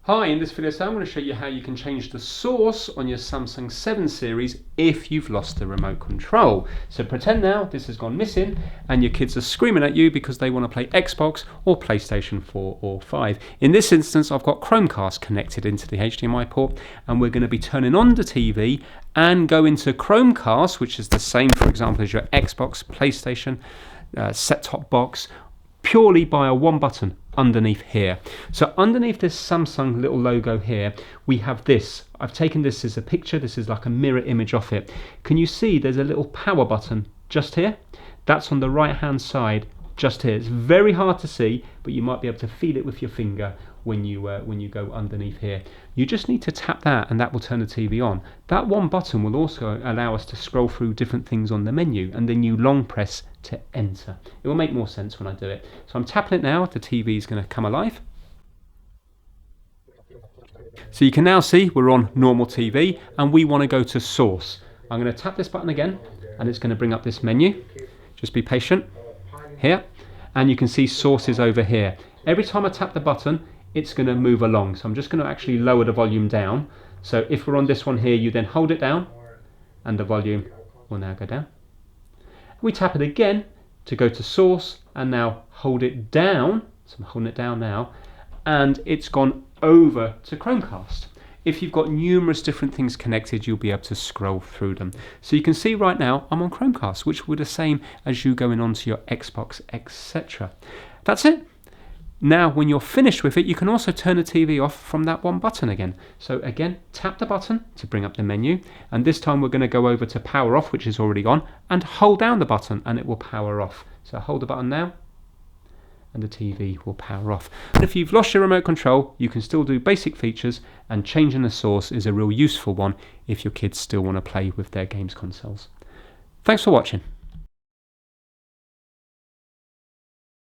Hi, in this video I'm going to show you how you can change the source on your Samsung 7 series if you've lost the remote control. So pretend now this has gone missing and your kids are screaming at you because they want to play Xbox or PlayStation 4 or 5. In this instance I've got Chromecast connected into the HDMI port and we're going to be turning on the TV and go into Chromecast, which is the same for example as your Xbox, PlayStation, set-top box, purely by a one button underneath here. So underneath this Samsung little logo here we have this. I've taken this as a picture. This is like a mirror image of it. Can you see there's a little power button just here? That's on the right hand side just here. It's very hard to see, but you might be able to feel it with your finger when you go underneath here. You just need to tap that and that will turn the TV on. That one button will also allow us to scroll through different things on the menu, and then you long press to enter. It will make more sense when I do it. So I'm tapping it now. The TV is going to come alive. So you can now see we're on normal TV and we want to go to source. I'm going to tap this button again and it's going to bring up this menu. Just be patient here, and you can see sources over here. Every time I tap the button it's going to move along, so I'm just going to actually lower the volume down. So if we're on this one here, you then hold it down and the volume will now go down. We tap it again to go to source and now hold it down. So I'm holding it down now and it's gone over to Chromecast. If you've got numerous different things connected, you'll be able to scroll through them. So you can see right now I'm on Chromecast, which will be the same as you going onto your Xbox, etc. That's it. Now when you're finished with it, you can also turn the TV off from that one button again. So again, tap the button to bring up the menu, and this time we're going to go over to power off, which is already on, and hold down the button and it will power off. So hold the button now and the TV will power off. And if you've lost your remote control, you can still do basic features, and changing the source is a real useful one if your kids still want to play with their games consoles. Thanks for watching.